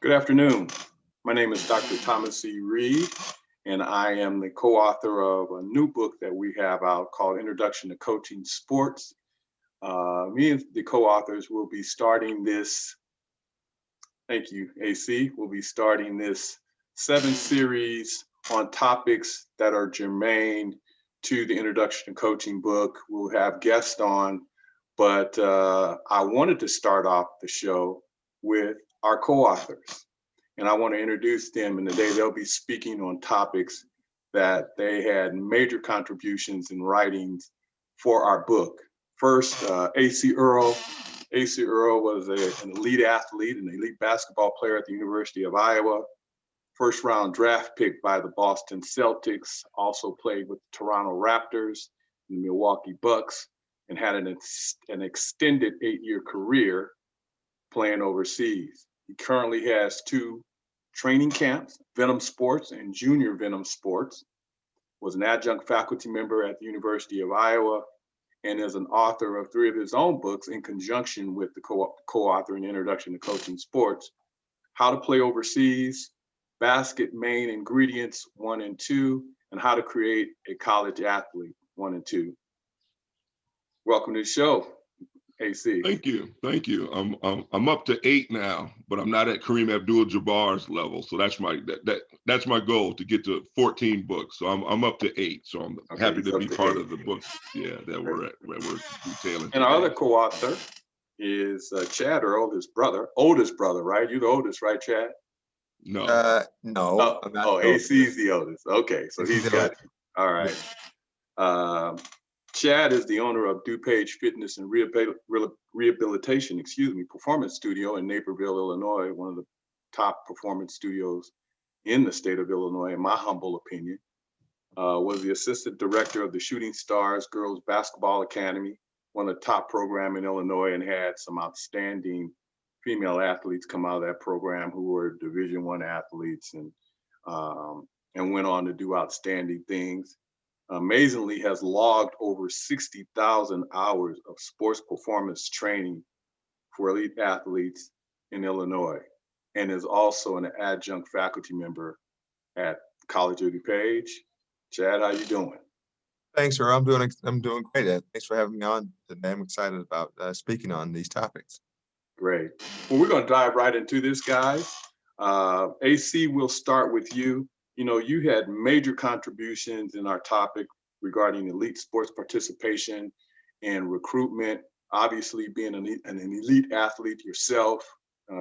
Good afternoon. My name is Dr. Thomas C. Reed, and I am the co-author of a new book that we have out called Introduction to Coaching Sports. Me and the co-authors will be starting this, thank you, Acie, we'll be starting this 7 series on topics that are germane to the Introduction to Coaching book. We'll have guests on, but I wanted to start off the show with our co-authors. And I want to introduce them, and today they'll be speaking on topics that they had major contributions in writings for our book. First, Acie Earl. Acie Earl was an elite athlete, an elite basketball player at the University of Iowa. First round draft pick by the Boston Celtics, also played with the Toronto Raptors and the Milwaukee Bucks, and had an extended 8-year career playing overseas. He currently has 2 training camps, Venom Sports and Junior Venom Sports, was an adjunct faculty member at the University of Iowa, and is an author of 3 of his own books in conjunction with the co-author in Introduction to Coaching Sports: How to Play Overseas, Basket Main Ingredients 1 and 2, and How to Create a College Athlete 1 and 2. Welcome to the show, Acie. Thank you. I'm up to 8 now, but I'm not at Kareem Abdul-Jabbar's level. So that's my goal, to get to 14 books. So I'm up to 8. So I'm happy to be part of the book. Yeah, that we're detailing. And our other co-author is Chad Earl, his oldest brother, right? You're the oldest, right, Chad? No. No. Acie's the oldest. Okay, so he's got it. All right. Chad is the owner of DuPage Fitness and Rehabilitation, Performance Studio in Naperville, Illinois, one of the top performance studios in the state of Illinois, in my humble opinion. Was the assistant director of the Shooting Stars Girls Basketball Academy, one of the top program in Illinois, and had some outstanding female athletes come out of that program who were Division I athletes and went on to do outstanding things. Amazingly has logged over 60,000 hours of sports performance training for elite athletes in Illinois, and is also an adjunct faculty member at College of DuPage. Chad, how you doing? Thanks, Earl. I'm doing great. Thanks for having me on today. I'm excited about speaking on these topics. Great. Well, we're going to dive right into this, guys. Acie, we'll start with you. You know, you had major contributions in our topic regarding elite sports participation and recruitment. Obviously, being an elite athlete yourself,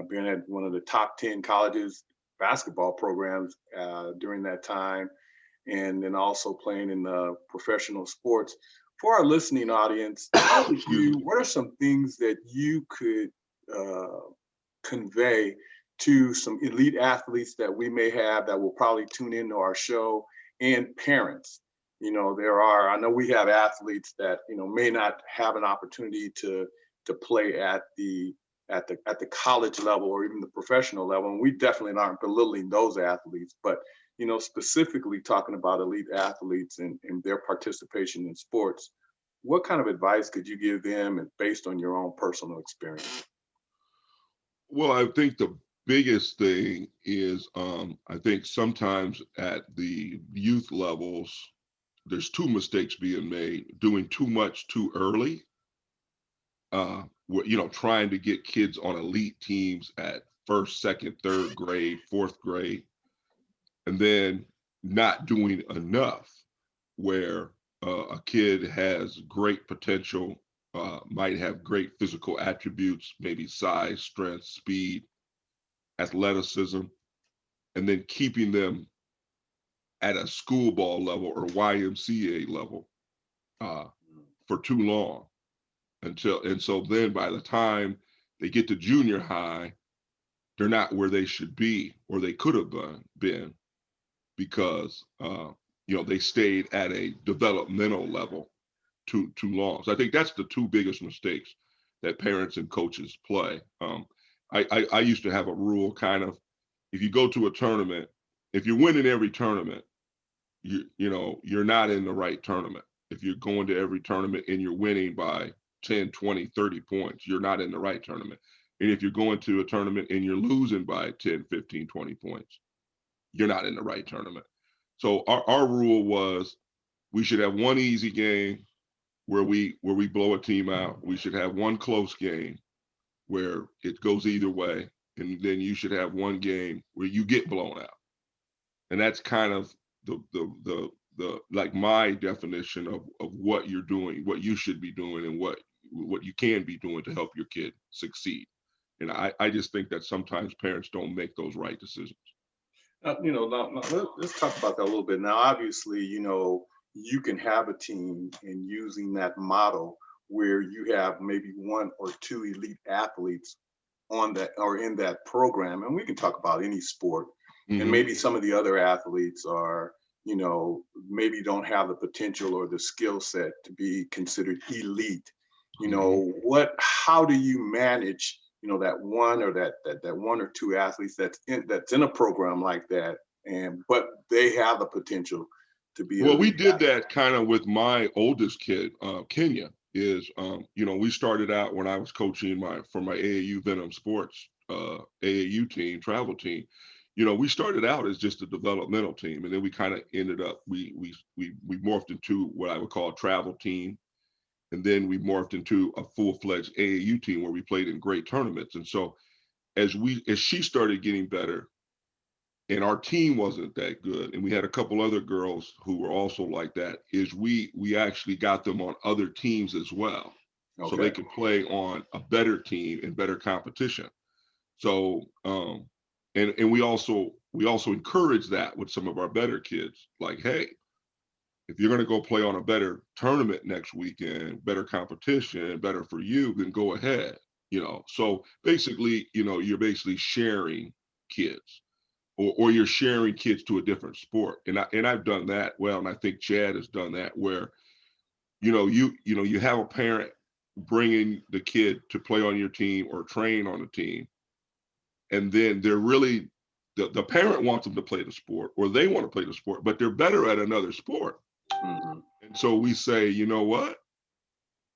being at one of the top 10 colleges basketball programs during that time, and then also playing in professional sports. For our listening audience, what are some things that you could convey to some elite athletes that we may have that will probably tune into our show, and parents? You know, I know we have athletes that, you know, may not have an opportunity to play at the college level or even the professional level, and we definitely aren't belittling those athletes, but, you know, specifically talking about elite athletes and their participation in sports, what kind of advice could you give them, and based on your own personal experience? Well, I think the biggest thing is, I think sometimes at the youth levels, there's 2 mistakes being made: doing too much too early, trying to get kids on elite teams at 1st, 2nd, 3rd grade, 4th grade, and then not doing enough where a kid has great potential, might have great physical attributes, maybe size, strength, speed, athleticism, and then keeping them at a school ball level or YMCA level for too long, and so then by the time they get to junior high, they're not where they should be or they could have been, because they stayed at a developmental level too long. So I think that's the 2 biggest mistakes that parents and coaches play. I used to have a rule, kind of, if you go to a tournament, if you're winning every tournament, you're not in the right tournament. If you're going to every tournament and you're winning by 10, 20, 30 points, you're not in the right tournament. And if you're going to a tournament and you're losing by 10, 15, 20 points, you're not in the right tournament. So our rule was we should have one easy game where we blow a team out. We should have one close game where it goes either way. And then you should have one game where you get blown out. And that's kind of the like my definition of what you're doing, what you should be doing, and what you can be doing to help your kid succeed. And I just think that sometimes parents don't make those right decisions. Let's talk about that a little bit. Now, obviously, you can have a team and using that model where you have maybe one or two elite athletes on that or in that program. And we can talk about any sport. And maybe some of the other athletes are, maybe don't have the potential or the skill set to be considered elite. How do you manage that one or that one or two athletes that's in a program like that, but they have the potential to be. Well, we did that kind of with my oldest kid, Kenya. We started out when I was coaching for my AAU Venom Sports AAU team, travel team. We started out as just a developmental team, and then we kind of ended up we morphed into what I would call a travel team. And then we morphed into a full-fledged AAU team where we played in great tournaments. And so as she started getting better and our team wasn't that good, and we had a couple other girls who were also like that, is we actually got them on other teams as well. Okay. So they could play on a better team and better competition. So and we also encourage that with some of our better kids, like, hey, if you're going to go play on a better tournament next weekend, better competition, better for you, then go ahead. So basically, you're basically sharing kids, or you're sharing kids to a different sport. And I've done that well, and I think Chad has done that, where you have a parent bringing the kid to play on your team or train on a team, and then they're really the parent wants them to play the sport, or they want to play the sport, but they're better at another sport. And so we say, you know what?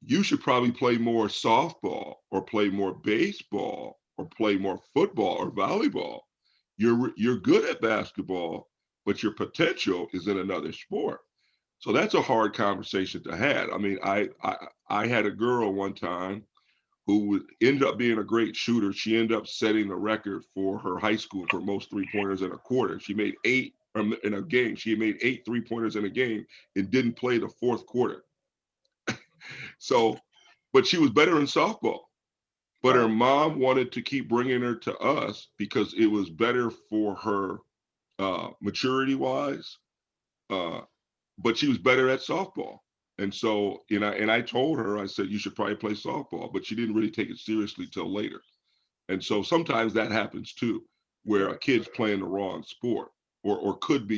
You should probably play more softball, or play more baseball, or play more football or volleyball. You're good at basketball, but your potential is in another sport. So that's a hard conversation to have. I mean, I had a girl one time who ended up being a great shooter. She ended up setting the record for her high school for most 3-pointers in a quarter. She made 8 in a game. She made 8 3-pointers in a game and didn't play the fourth quarter. So, but she was better in softball. But her mom wanted to keep bringing her to us because it was better for her maturity-wise. But she was better at softball. And so, I told her, I said, you should probably play softball, but she didn't really take it seriously till later. And so sometimes that happens too, where a kid's playing the wrong sport, or could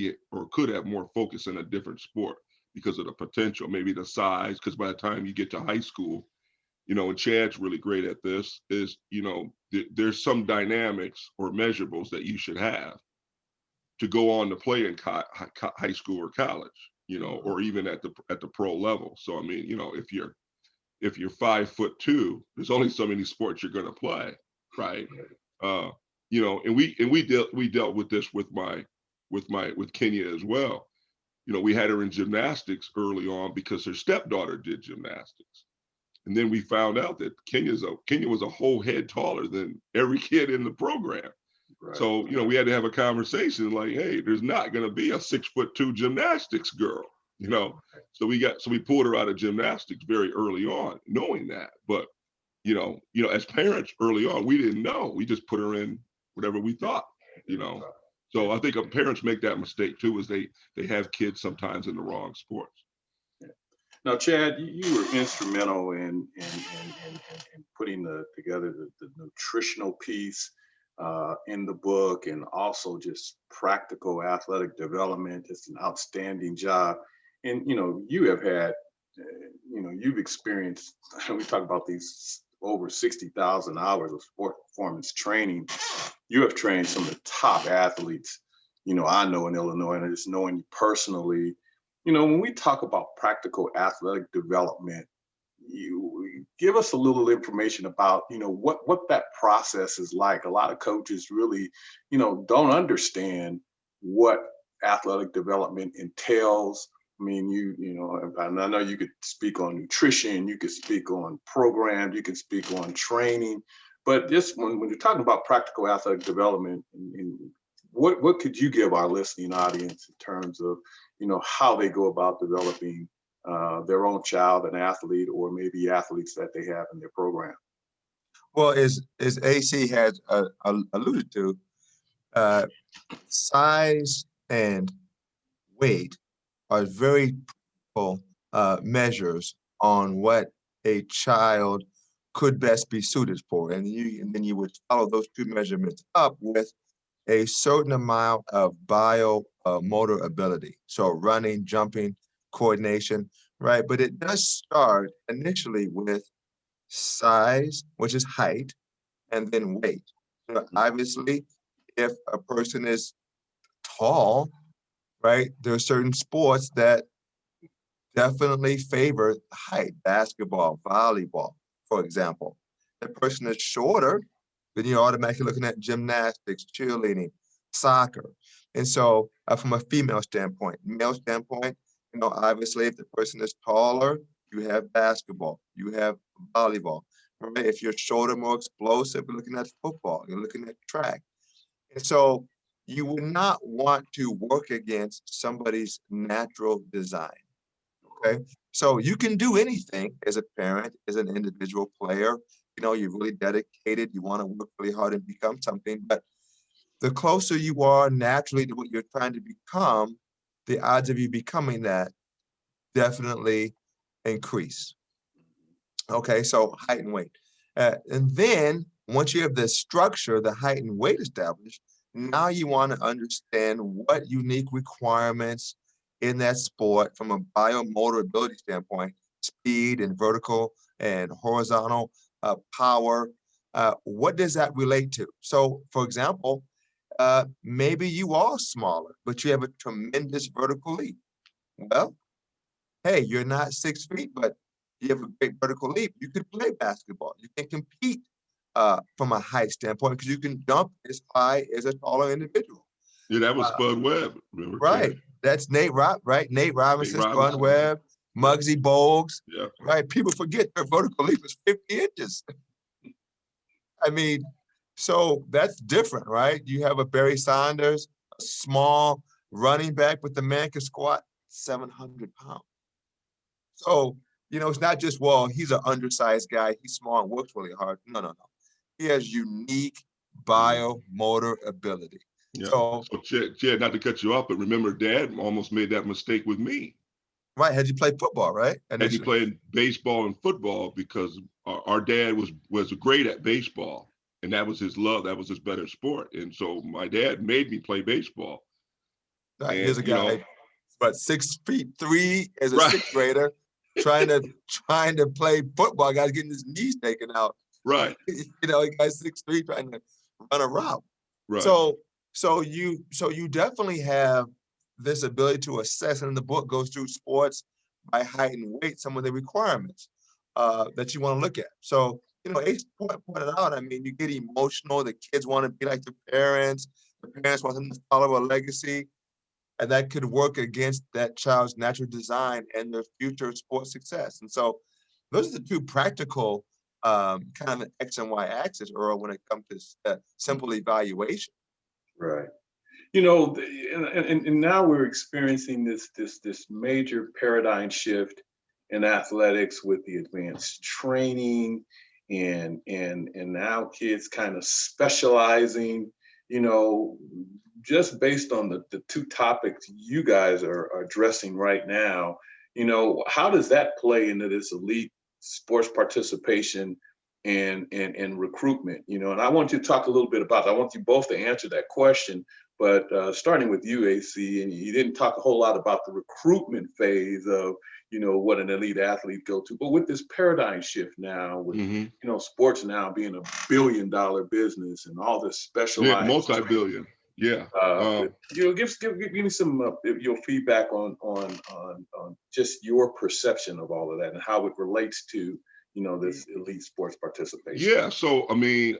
have more focus in a different sport because of the potential, maybe the size, because by the time you get to high school, and Chad's really great at this, is, there's some dynamics or measurables that you should have to go on to play in high school or college, or even at the pro level. So, I mean, if you're 5'2", there's only so many sports you're going to play, right? And we dealt with this with Kenya as well. We had her in gymnastics early on because her stepdaughter did gymnastics. And then we found out that Kenya was a whole head taller than every kid in the program. Right. So, we had to have a conversation like, hey, there's not going to be a 6'2" gymnastics girl, So we pulled her out of gymnastics very early on, knowing that. But, as parents early on, we didn't know. We just put her in whatever we thought, So I think parents make that mistake too, is they have kids sometimes in the wrong sports. Now, Chad, you were instrumental in putting together the nutritional piece in the book, and also just practical athletic development. It's an outstanding job. And, you have had, you've experienced, we talk about these over 60,000 hours of sport performance training. You have trained some of the top athletes, I know in Illinois, and just knowing you personally. When we talk about practical athletic development, give us a little information about, what that process is like. A lot of coaches really, don't understand what athletic development entails. I mean, and I know you could speak on nutrition, you could speak on programs, you could speak on training, but just when you're talking about practical athletic development, what could you give our listening audience in terms of, how they go about developing their own child, an athlete, or maybe athletes that they have in their program? Well, as AC has alluded to, size and weight are very critical measures on what a child could best be suited for. And then you would follow those two measurements up with a certain amount of motor ability. So running, jumping, coordination, right? But it does start initially with size, which is height, and then weight. Obviously, if a person is tall, right, there are certain sports that definitely favor height, basketball, volleyball, for example. If a person is shorter, then you're automatically looking at gymnastics, cheerleading, soccer. And so from a female standpoint, male standpoint, obviously if the person is taller, you have basketball, you have volleyball. Right? If you're shorter, more explosive, you're looking at football, you're looking at track. And so you would not want to work against somebody's natural design. Okay. So you can do anything as a parent, as an individual player. You're really dedicated, you want to work really hard and become something. But the closer you are naturally to what you're trying to become, the odds of you becoming that definitely increase. Okay, so height and weight. And then once you have the structure, the height and weight established, now you want to understand what unique requirements in that sport from a biomotor ability standpoint, speed and vertical and horizontal power, what does that relate to? So for example, maybe you are smaller, but you have a tremendous vertical leap. Well, hey, you're not 6 feet, but you have a great vertical leap. You can play basketball. You can compete from a height standpoint because you can jump as high as a taller individual. Yeah, that was Spud Webb. Remember? Right. That's Nate Nate Robinson, Spud Robinson. Webb, Muggsy Bogues. Yeah. Right. People forget their vertical leap is 50 inches. I mean, so that's different, right? You have a Barry Sanders, a small running back, but the man can squat 700 pounds. So, it's not just, well, he's an undersized guy, he's small and works really hard. No. He has unique biomotor ability. Yeah. So Chad, not to cut you off, but remember, Dad almost made that mistake with me. Right. Had you played football, right? Had you played baseball and football, because our dad was great at baseball, and that was his love. That was his better sport. And so my dad made me play baseball. Right. Here's a guy, but 6'3" as a right. sixth grader, trying to play football. Guy's getting his knees taken out. Right. He guy's 6'3" trying to run a route. Right. So you definitely have this ability to assess, and the book goes through sports by height and weight, some of the requirements that you want to look at. So, Ace pointed out, I mean, you get emotional, the kids want to be like the parents want them to follow a legacy, and that could work against that child's natural design and their future sports success. And so those are the two practical kind of X and Y axis, Earl, when it comes to simple evaluation. Right. And now we're experiencing this major paradigm shift in athletics with the advanced training and now kids kind of specializing, just based on the two topics you guys are addressing right now. How does that play into this elite sports participation and recruitment? And I want you to talk a little bit about that. I want you both to answer that question, but starting with you, AC, and you didn't talk a whole lot about the recruitment phase of what an elite athlete go to, but with this paradigm shift now, with sports now being a $1 billion business and all this specialized multi-billion. Yeah. Give me some your feedback on just your perception of all of that and how it relates to this elite sports participation? Yeah, so I mean,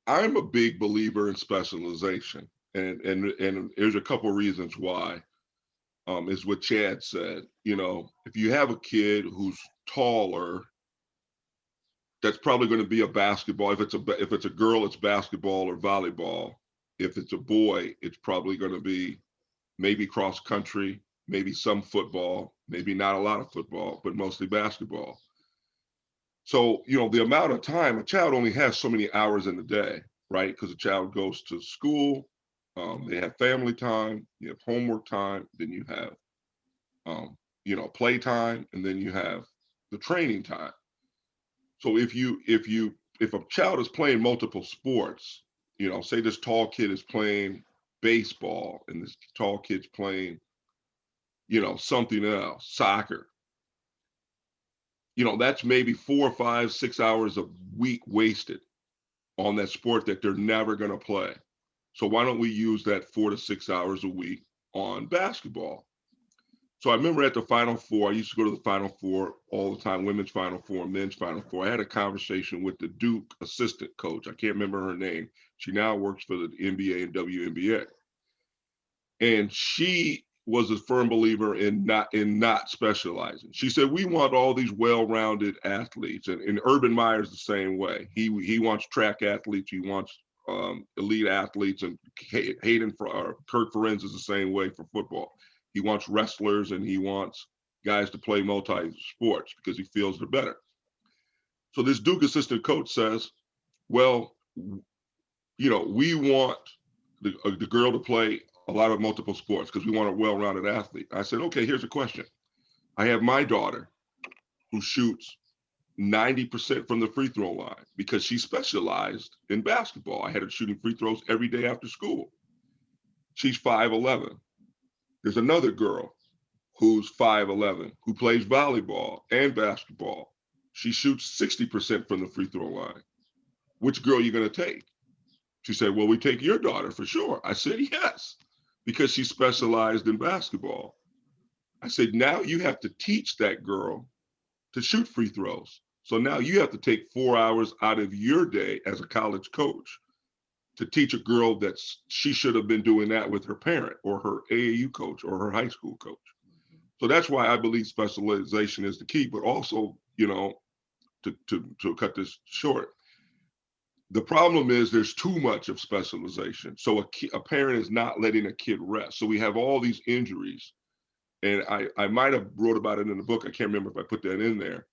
I'm a big believer in specialization, and there's a couple reasons why. Is what Chad said. If you have a kid who's taller, that's probably going to be a basketball. If it's a girl, it's basketball or volleyball. If it's a boy, it's probably going to be maybe cross country, maybe some football, maybe not a lot of football, but mostly basketball. So, the amount of time a child only has so many hours in the day, right? Because a child goes to school, they have family time, you have homework time, then you have, play time, and then you have the training time. So if a child is playing multiple sports, say this tall kid is playing baseball and this tall kid's playing, something else, soccer, that's maybe 4, 5, 6 hours a week wasted on that sport that they're never going to play. So why don't we use that 4 to 6 hours a week on basketball? So I remember at the Final Four, I used to go to the Final Four all the time, women's Final Four, men's Final Four. I had a conversation with the Duke assistant coach. I can't remember her name. She now works for the NBA and WNBA. And she was a firm believer in not specializing. She said, we want all these well-rounded athletes. And Urban Meyer's the same way. He wants track athletes. He wants elite athletes. And Kirk Ferenz is the same way for football. He wants wrestlers and he wants guys to play multi-sports because he feels they're better. So this Duke assistant coach says, well, we want the girl to play a lot of multiple sports because we want a well-rounded athlete. I said, okay, here's a question. I have my daughter who shoots 90% from the free throw line because she specialized in basketball. I had her shooting free throws every day after school. She's 5'11". There's another girl who's 5'11", who plays volleyball and basketball. She shoots 60% from the free throw line. Which girl are you going to take? She said, well, we take your daughter for sure. I said, yes, because she specialized in basketball. I said, now you have to teach that girl to shoot free throws. So now you have to take 4 hours out of your day as a college coach to teach a girl that she should have been doing that with her parent or her AAU coach or her high school coach. So that's why I believe specialization is the key, but also, to cut this short, the problem is there's too much of specialization. So a parent is not letting a kid rest. So we have all these injuries. And I might have wrote about it in the book. I can't remember if I put that in there.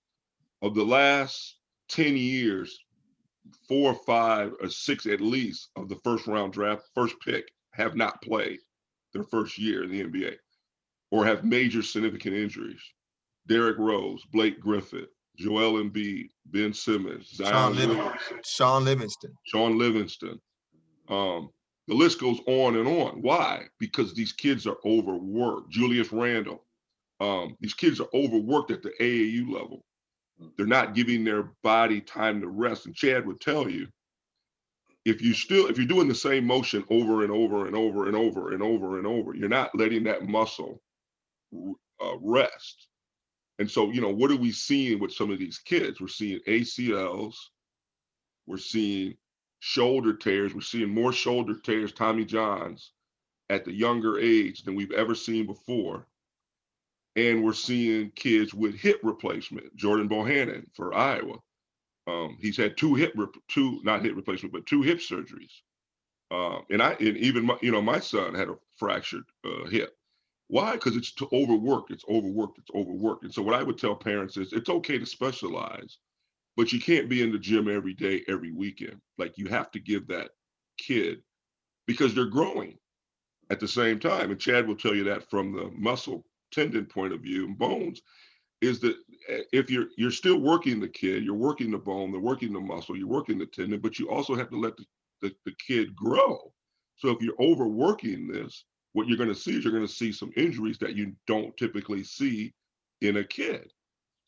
Of the last 10 years, 4 or 5 or 6 at least of the first round draft, first pick, have not played their first year in the NBA or have major significant injuries. Derrick Rose, Blake Griffin, Joel Embiid, Ben Simmons, Zion Williamson, Sean Livingston. Sean Livingston. The list goes on and on. Why? Because these kids are overworked. Julius Randle. These kids are overworked at the AAU level. They're not giving their body time to rest. And Chad would tell you, if you're doing the same motion over and over and over and over and over and over, you're not letting that muscle rest. And so, what are we seeing with some of these kids? We're seeing ACLs, we're seeing shoulder tears, we're seeing more shoulder tears, Tommy Johns, at the younger age than we've ever seen before. And we're seeing kids with hip replacement. Jordan Bohannon for Iowa. He's had two hip surgeries. And even my son had a fractured hip. Why? Because it's overworked. It's overworked. It's overworked. And so what I would tell parents is it's okay to specialize, but you can't be in the gym every day, every weekend. Like, you have to give that kid, because they're growing at the same time. And Chad will tell you that from the muscle tendon point of view and bones, is that if you're still working the kid, you're working the bone, they're working the muscle, you're working the tendon, but you also have to let the kid grow. So if you're overworking this, what you're going to see is you're going to see some injuries that you don't typically see in a kid,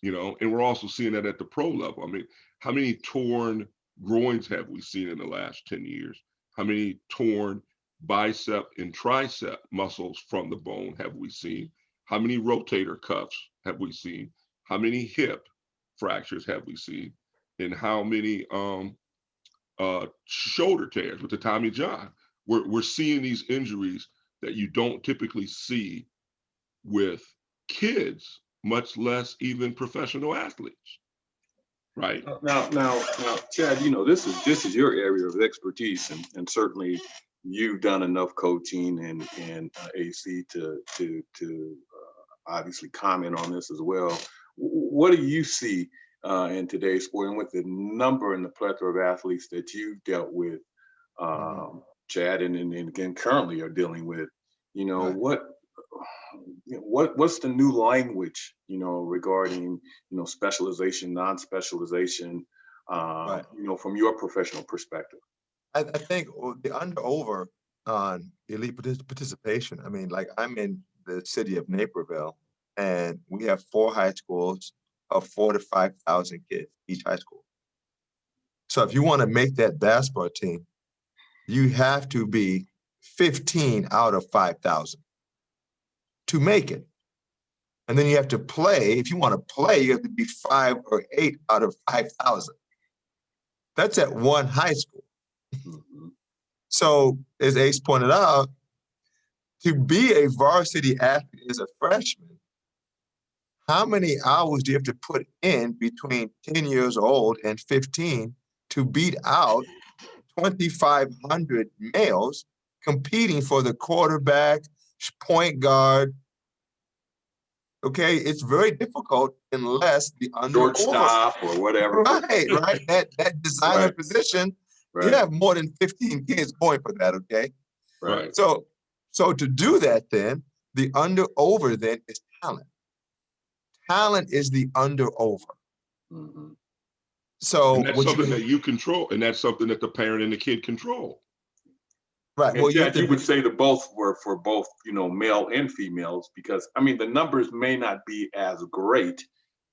and we're also seeing that at the pro level. I mean, how many torn groins have we seen in the last 10 years? How many torn bicep and tricep muscles from the bone have we seen? How many rotator cuffs have we seen? How many hip? fractures have we seen? And how many shoulder tears with the Tommy John? We're seeing these injuries that you don't typically see with kids, much less even professional athletes, right? Now, Chad, you know, this is your area of expertise, and certainly you've done enough coaching and AC to obviously comment on this as well. What do you see in today's sport, and with the number and the plethora of athletes that you've dealt with, Chad, and again currently are dealing with? You know, Right. what's the new language, you know, regarding, you know, specialization, non-specialization, Right. you know, from your professional perspective? I think the under over on elite participation. I mean, like I'm in the city of Naperville, and we have 4 high schools of 4 to 5,000 kids each high school. So if you want to make that basketball team, you have to be 15 out of 5,000 to make it. And then you have to play. If you want to play, you have to be 5 or 8 out of 5,000. That's at one high school. Mhm. So as Ace pointed out, to be a varsity athlete as a freshman, how many hours do you have to put in between 10 years old and 15 to beat out 2,500 males competing for the quarterback, point guard? Okay, it's very difficult unless the under over. Shortstop or whatever. Right. That designer Right. position, you Right. have more than 15 kids going for that, okay? Right. So to do that, then the under over then is talent. Talent is the under over. Mhm. So And that's what something you that you control, and that's something that the parent and the kid control. right? And Well, you have Chad, to you would say that both were for both, you know, male and females, because I mean the numbers may not be as great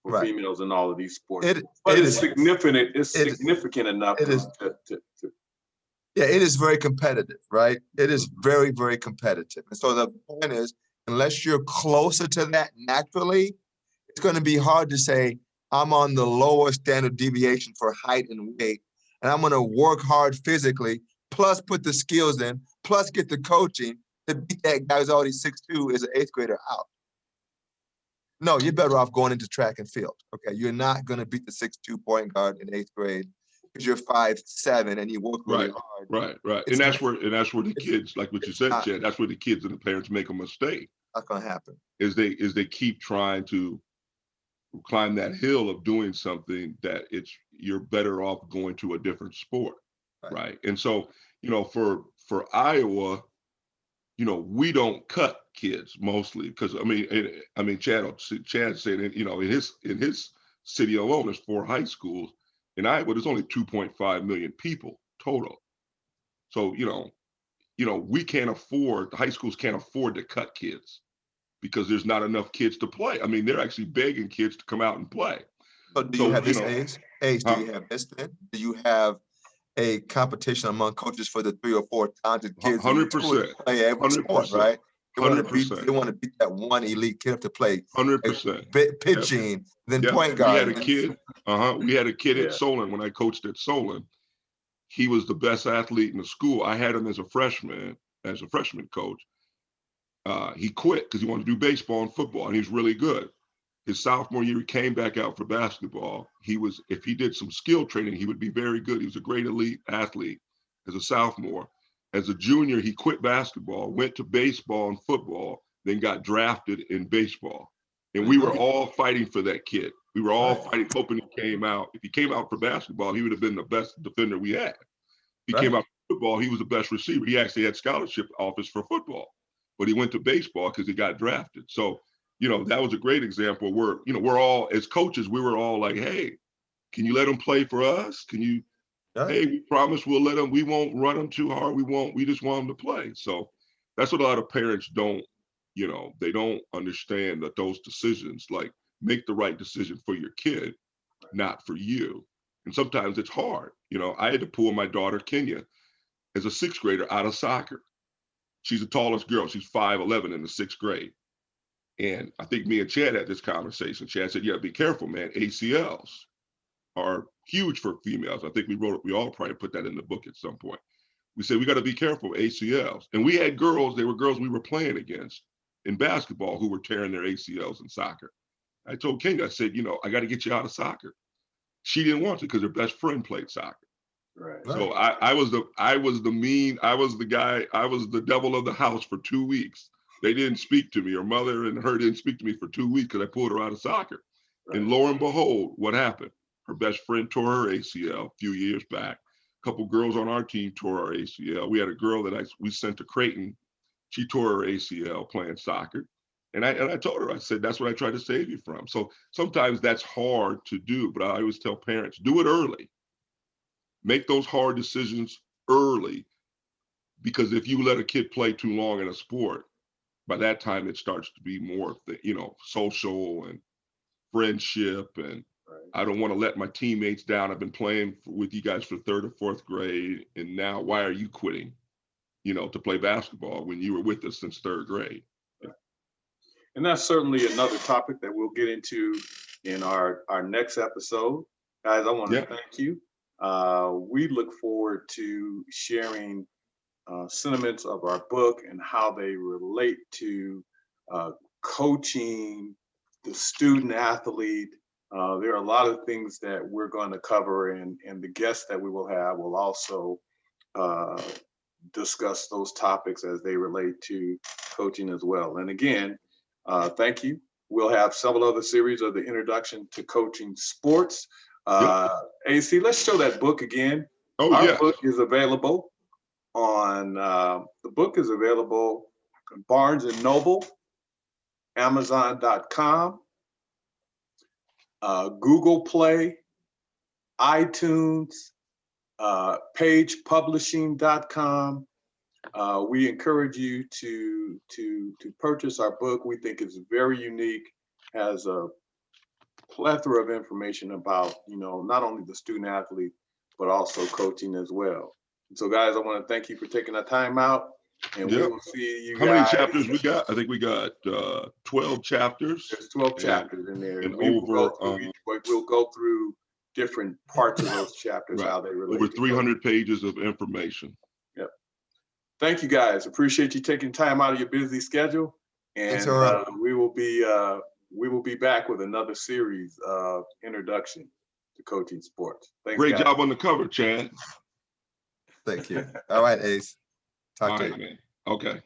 for right. females in all of these sports, It but it it's is significant. It's it significant enough it is to yeah, it is very competitive, right? It is Mhm. very, very competitive. And so the point is, unless you're closer to that naturally, it's going to be hard to say, I'm on the lower standard deviation for height and weight, and I'm going to work hard physically, plus put the skills in, plus get the coaching to beat that guy who's already 6'2" as an 8th grader out. No, you're better off going into track and field. Okay, you're not going to beat the 6'2" point guard in 8th grade because you're 5'7" and you work really Right, hard. right. It's And that's where the it's kids, like what you said, not, Chad, that's where the kids and the parents make a mistake, not going to happen. is they keep trying to climb that hill of doing something that you're better off going to a different sport, Right. right? And so, you know, for Iowa, you know, we don't cut kids mostly because I mean, Chad said, you know, in his city alone, there's 4 high schools. In Iowa, there's only 2.5 million people total. So, we can't afford, the high schools can't afford to cut kids because there's not enough kids to play. I mean, they're actually begging kids to come out and play. So do you So, have this, Ace? Ace, do huh? you have this then? Do you have a competition among coaches for the 3 or 4 talented kids in your school to 100%, play every sport, 100%, right? They 100%, want to beat that one elite kid up to play 100%. Yep. pitching, then Yep. point We had guard. a kid. We had a kid at Yeah. Solon when I coached at Solon. He was the best athlete in the school. I had him as a freshman coach. He quit because he wanted to do baseball and football, and he's really good. His sophomore year, he came back out for basketball. If he did some skill training, he would be very good. He was a great elite athlete as a sophomore. As a junior, he quit basketball, went to baseball and football, then got drafted in baseball. And we were all fighting for that kid. We were all fighting, hoping he came out. If he came out for basketball, he would have been the best defender we had. If he came out for football, he was the best receiver. He actually had scholarship offers for football, but he went to baseball because he got drafted. So, that was a great example where, we're all, as coaches, we were all like, hey, can you let him play for us? Hey, we promise we'll let him, we won't run him too hard. We just want him to play. So that's what a lot of parents don't, they don't understand that those decisions, like make the right decision for your kid, not for you. And sometimes it's hard. I had to pull my daughter, Kenya, as a 6th grader out of soccer. She's the tallest girl. She's 5'11" in the 6th grade. And I think me and Chad had this conversation. Chad said, yeah, be careful, man. ACLs are huge for females. I think we all probably put that in the book at some point. We said, we got to be careful with ACLs. And we had girls, they were girls we were playing against in basketball who were tearing their ACLs in soccer. I told King, I said, you know, I got to get you out of soccer. She didn't want to because her best friend played soccer. Right. So I was the guy, I was the devil of the house for 2 weeks. They didn't speak to me. Her mother and her didn't speak to me for 2 weeks because I pulled her out of soccer. Right. And lo and behold, what happened? Her best friend tore her ACL a few years back. A couple girls on our team tore our ACL. We had a girl that we sent to Creighton. She tore her ACL playing soccer. And I told her, I said, that's what I tried to save you from. So sometimes that's hard to do, but I always tell parents, do it early. Make those hard decisions early, because if you let a kid play too long in a sport, by that time it starts to be more, social and friendship. And right. I don't want to let my teammates down. I've been playing with you guys for 3rd or 4th grade, and now why are you quitting, to play basketball when you were with us since 3rd grade? Right. And that's certainly another topic that we'll get into in our next episode. Guys, I want to thank you. We look forward to sharing sentiments of our book and how they relate to coaching the student athlete. There are a lot of things that we're going to cover, and the guests that we will have will also discuss those topics as they relate to coaching as well. And again, thank you. We'll have several other series of the Introduction to Coaching Sports. Acie, let's show that book again. Our book is available on the book is available on Barnes and Noble, Amazon.com, Google Play, iTunes, pagepublishing.com. We encourage you to purchase our book. We think it's very unique, has a plethora of information about, not only the student athlete, but also coaching as well. And so guys, I want to thank you for taking the time out, and we will see you guys. How many chapters we got? I think we got 12 chapters. There's 12 chapters in there. And we'll go through different parts of those chapters, how they relate. Over 300 pages of information. Yep. Thank you guys. Appreciate you taking time out of your busy schedule. And we will be back with another series of Introduction to Coaching Sports. Thanks, Great guys. job on the cover, Chad. Thank you. All right, Ace. Talk to you. Man. Okay.